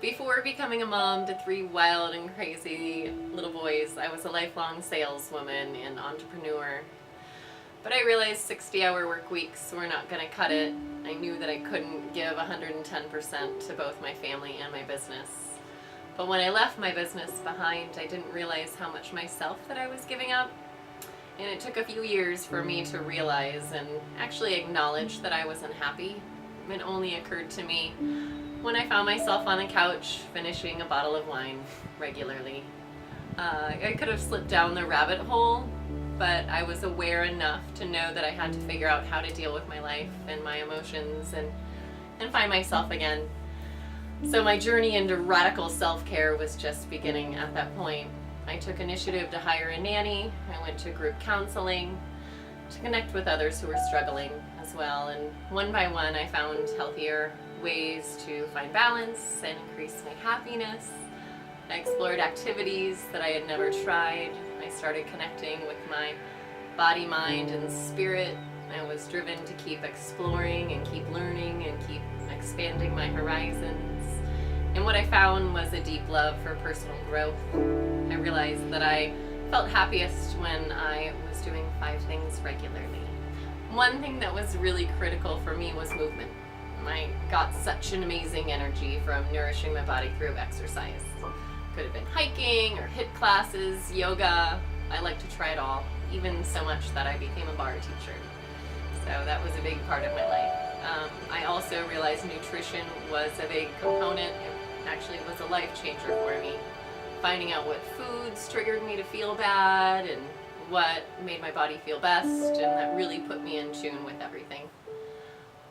Before becoming a mom to 3 wild and crazy little boys, I was a lifelong saleswoman and entrepreneur. But I realized 60-hour work weeks were not going to cut it. I knew that I couldn't give 110% to both my family and my business. But when I left my business behind, I didn't realize how much myself that I was giving up. And it took a few years for me to realize and actually acknowledge that I was unhappy. It only occurred to me when I found myself on the couch finishing a bottle of wine regularly. I could have slipped down the rabbit hole, but I was aware enough to know that I had to figure out how to deal with my life and my emotions and find myself again. So my journey into radical self-care was just beginning at that point. I took initiative to hire a nanny. I went to group counseling to connect with others who were struggling as well. And one by one, I found healthier ways to find balance and increase my happiness. I explored activities that I had never tried. I started connecting with my body, mind, and spirit. I was driven to keep exploring and keep learning and keep expanding my horizons. And what I found was a deep love for personal growth. I realized that I felt happiest when I was doing 5 things regularly. One thing that was really critical for me was movement. I got such an amazing energy from nourishing my body through exercise. Could have been hiking or HIIT classes, yoga. I like to try it all, even so much that I became a barre teacher. So that was a big part of my life. I also realized nutrition was a big component. It actually was a life changer for me. Finding out what foods triggered me to feel bad and what made my body feel best, and that really put me in tune with everything.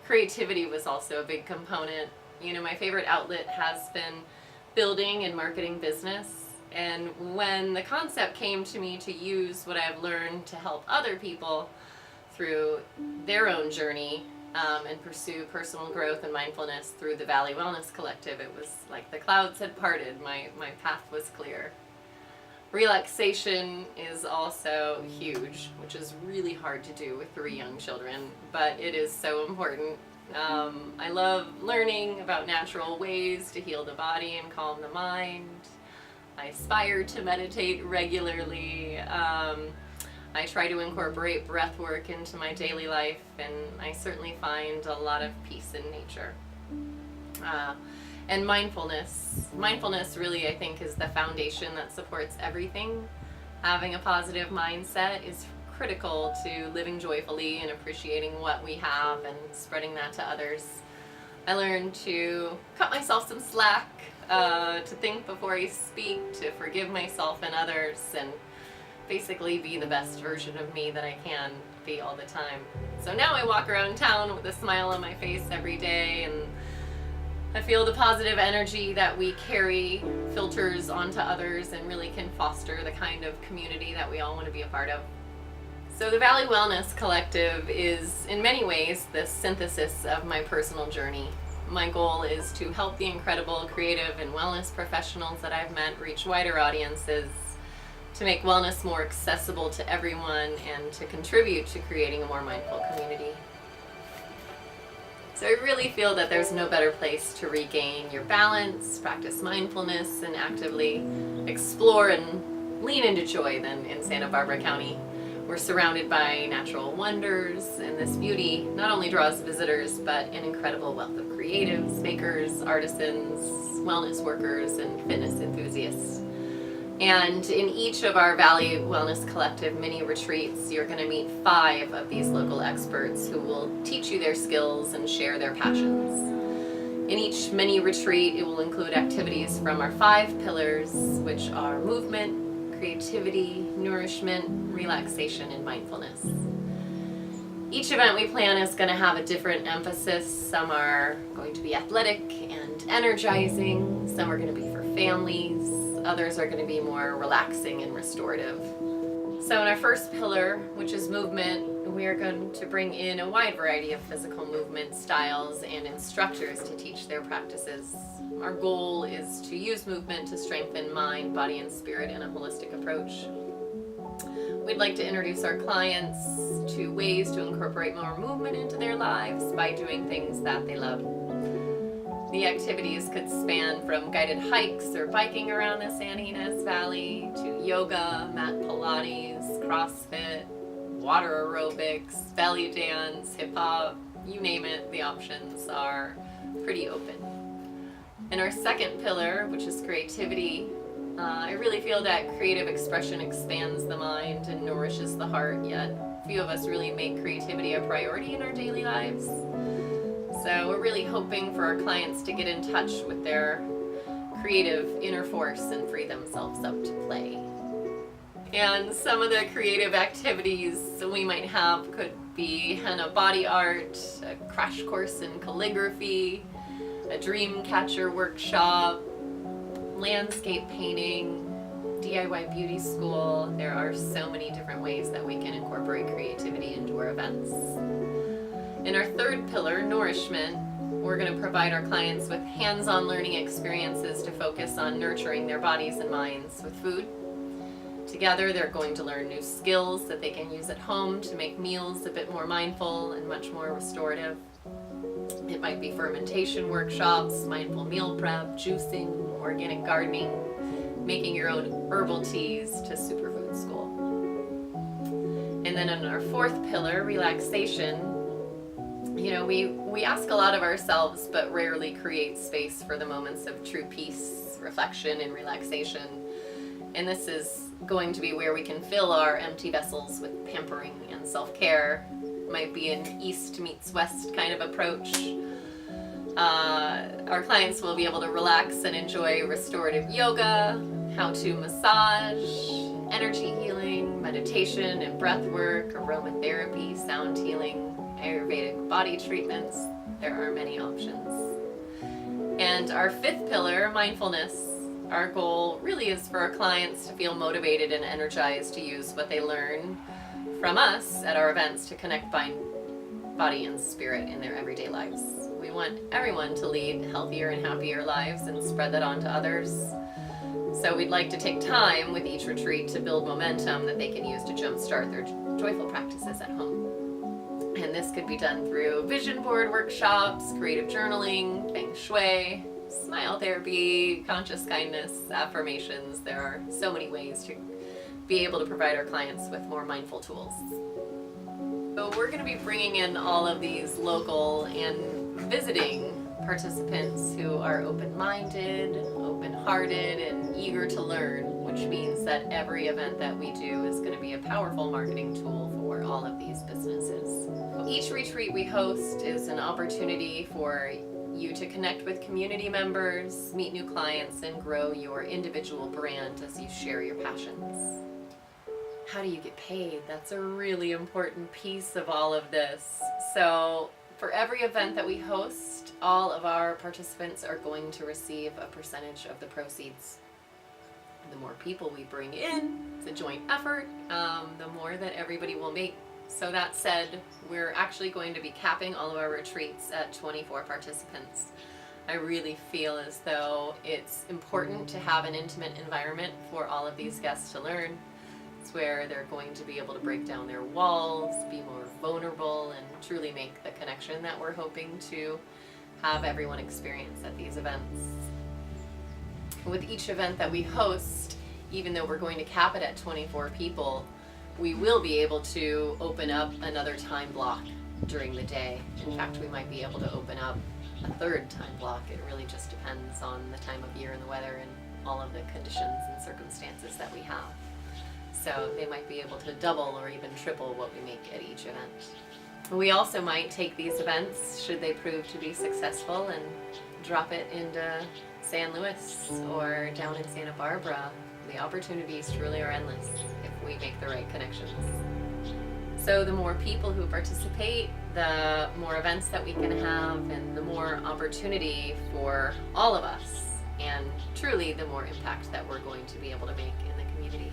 Creativity was also a big component. You know, my favorite outlet has been building and marketing business. And when the concept came to me to use what I've learned to help other people through their own journey and pursue personal growth and mindfulness through the Valley Wellness Collective, it was like the clouds had parted. My path was clear. Relaxation is also huge, which is really hard to do with 3 young children, but it is so important. I love learning about natural ways to heal the body and calm the mind. I aspire to meditate regularly. I try to incorporate breath work into my daily life, and I certainly find a lot of peace in nature. And mindfulness. Mindfulness really, I think, is the foundation that supports everything. Having a positive mindset is critical to living joyfully and appreciating what we have and spreading that to others. I learned to cut myself some slack, to think before I speak, to forgive myself and others, and basically be the best version of me that I can be all the time. So now I walk around town with a smile on my face every day, and I feel the positive energy that we carry filters onto others and really can foster the kind of community that we all want to be a part of. So the Valley Wellness Collective is in many ways the synthesis of my personal journey. My goal is to help the incredible creative and wellness professionals that I've met reach wider audiences, to make wellness more accessible to everyone, and to contribute to creating a more mindful community. So I really feel that there's no better place to regain your balance, practice mindfulness, and actively explore and lean into joy than in Santa Barbara County. We're surrounded by natural wonders, and this beauty not only draws visitors, but an incredible wealth of creatives, bakers, artisans, wellness workers, and fitness enthusiasts. And in each of our Valley Wellness Collective mini retreats, you're going to meet 5 of these local experts who will teach you their skills and share their passions. In each mini retreat, it will include activities from our 5 pillars, which are movement, creativity, nourishment, relaxation, and mindfulness. Each event we plan is going to have a different emphasis. Some are going to be athletic and energizing. Some are going to be for families. Others are going to be more relaxing and restorative. So in our first pillar, which is movement, we are going to bring in a wide variety of physical movement styles and instructors to teach their practices. Our goal is to use movement to strengthen mind, body, and spirit in a holistic approach. We'd like to introduce our clients to ways to incorporate more movement into their lives by doing things that they love. The activities could span from guided hikes or biking around the San Ynez Valley to yoga, mat Pilates, CrossFit, water aerobics, belly dance, hip hop, you name it, the options are pretty open. And our second pillar, which is creativity, I really feel that creative expression expands the mind and nourishes the heart, yet few of us really make creativity a priority in our daily lives. So we're really hoping for our clients to get in touch with their creative inner force and free themselves up to play. And some of the creative activities we might have could be henna body art, a crash course in calligraphy, a dream catcher workshop, landscape painting, DIY beauty school. There are so many different ways that we can incorporate creativity into our events. In our third pillar, nourishment, we're going to provide our clients with hands-on learning experiences to focus on nurturing their bodies and minds with food. Together, they're going to learn new skills that they can use at home to make meals a bit more mindful and much more restorative. It might be fermentation workshops, mindful meal prep, juicing, organic gardening, making your own herbal teas to superfood school. And then in our fourth pillar, relaxation, we ask a lot of ourselves but rarely create space for the moments of true peace, reflection, and relaxation. And this is going to be where we can fill our empty vessels with pampering and self-care. It might be an east meets west kind of approach. Our clients will be able to relax and enjoy restorative yoga, how-to massage, energy healing, meditation and breath work, aromatherapy, sound healing, Ayurvedic body treatments. There are many options. And our fifth pillar, mindfulness. Our goal really is for our clients to feel motivated and energized to use what they learn from us at our events to connect body and spirit in their everyday lives. We want everyone to lead healthier and happier lives and spread that on to others. So we'd like to take time with each retreat to build momentum that they can use to jumpstart their joyful practices at home. And this could be done through vision board workshops, creative journaling, feng shui, smile therapy, conscious kindness, affirmations. There are so many ways to be able to provide our clients with more mindful tools. So we're going to be bringing in all of these local and visiting participants who are open-minded, open-hearted, and eager to learn, which means that every event that we do is going to be a powerful marketing tool for all of these businesses. Each retreat we host is an opportunity for you to connect with community members, meet new clients, and grow your individual brand as you share your passions. How do you get paid? That's a really important piece of all of this. So for every event that we host, all of our participants are going to receive a percentage of the proceeds. The more people we bring in, it's a joint effort, the more that everybody will make. So that said, we're actually going to be capping all of our retreats at 24 participants. I really feel as though it's important to have an intimate environment for all of these guests to learn. It's where they're going to be able to break down their walls, be more vulnerable, and truly make the connection that we're hoping to have everyone experience at these events. With each event that we host, even though we're going to cap it at 24 people, we will be able to open up another time block during the day. In fact, we might be able to open up a third time block. It really just depends on the time of year and the weather and all of the conditions and circumstances that we have. So they might be able to double or even triple what we make at each event. We also might take these events, should they prove to be successful, and drop it into San Luis or down in Santa Barbara. The opportunities truly are endless if we make the right connections. So the more people who participate, the more events that we can have, and the more opportunity for all of us, and truly the more impact that we're going to be able to make in the community.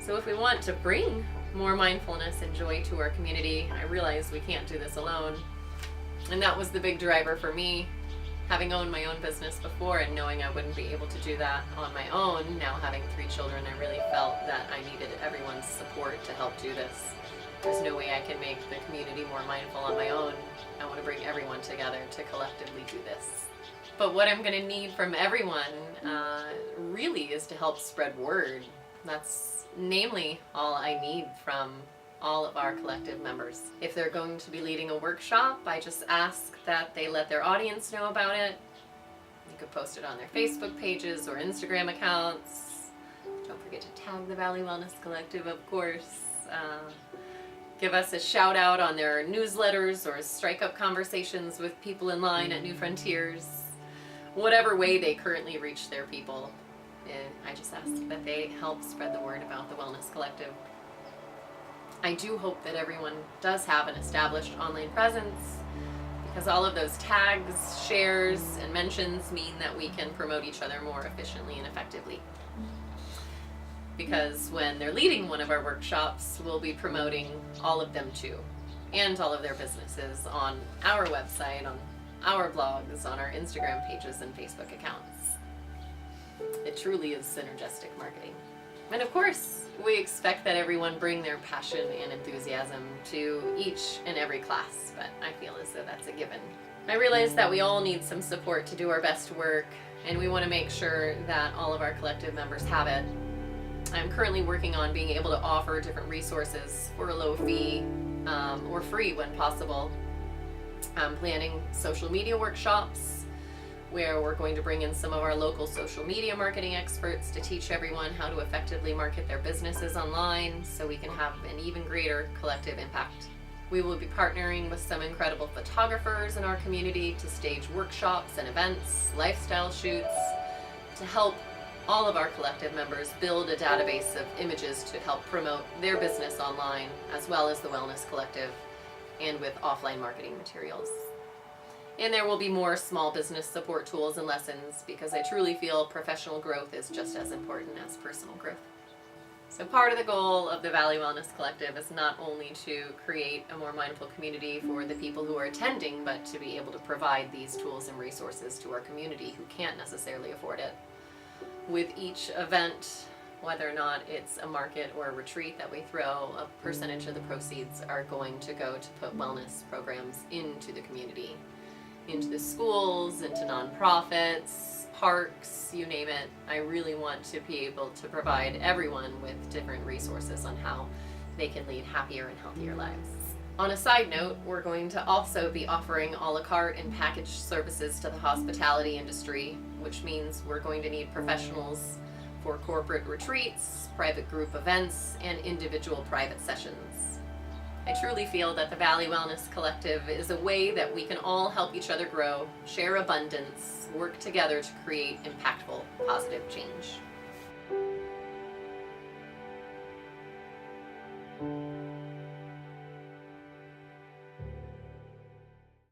So if we want to bring more mindfulness and joy to our community, I realize we can't do this alone. And that was the big driver for me. Having owned my own business before and knowing I wouldn't be able to do that on my own, now having 3 children, I really felt that I needed everyone's support to help do this. There's no way I can make the community more mindful on my own. I want to bring everyone together to collectively do this. But what I'm going to need from everyone really is to help spread word. That's namely all I need from all of our collective members. If they're going to be leading a workshop, I just ask that they let their audience know about it. You could post it on their Facebook pages or Instagram accounts. Don't forget to tag the Valley Wellness Collective, of course. Give us a shout out on their newsletters or strike up conversations with people in line at New Frontiers. Whatever way they currently reach their people, I just ask that they help spread the word about the Wellness Collective. I do hope that everyone does have an established online presence, because all of those tags, shares, and mentions mean that we can promote each other more efficiently and effectively. Because when they're leading one of our workshops, we'll be promoting all of them too, and all of their businesses on our website, on our blogs, on our Instagram pages and Facebook accounts. It truly is synergistic marketing. And of course, we expect that everyone bring their passion and enthusiasm to each and every class, but I feel as though that's a given. I realize that we all need some support to do our best work, and we want to make sure that all of our collective members have it. I'm currently working on being able to offer different resources for a low fee or free when possible. I'm planning social media workshops where we're going to bring in some of our local social media marketing experts to teach everyone how to effectively market their businesses online so we can have an even greater collective impact. We will be partnering with some incredible photographers in our community to stage workshops and events, lifestyle shoots, to help all of our collective members build a database of images to help promote their business online, as well as the Wellness Collective, and with offline marketing materials. And there will be more small business support tools and lessons, because I truly feel professional growth is just as important as personal growth. So part of the goal of the Valley Wellness Collective is not only to create a more mindful community for the people who are attending, but to be able to provide these tools and resources to our community who can't necessarily afford it. With each event, whether or not it's a market or a retreat that we throw, a percentage of the proceeds are going to go to put wellness programs into the community, into the schools, into nonprofits, parks, you name it. I really want to be able to provide everyone with different resources on how they can lead happier and healthier lives. On a side note, we're going to also be offering a la carte and packaged services to the hospitality industry, which means we're going to need professionals for corporate retreats, private group events, and individual private sessions. I truly feel that the Valley Wellness Collective is a way that we can all help each other grow, share abundance, work together to create impactful, positive change.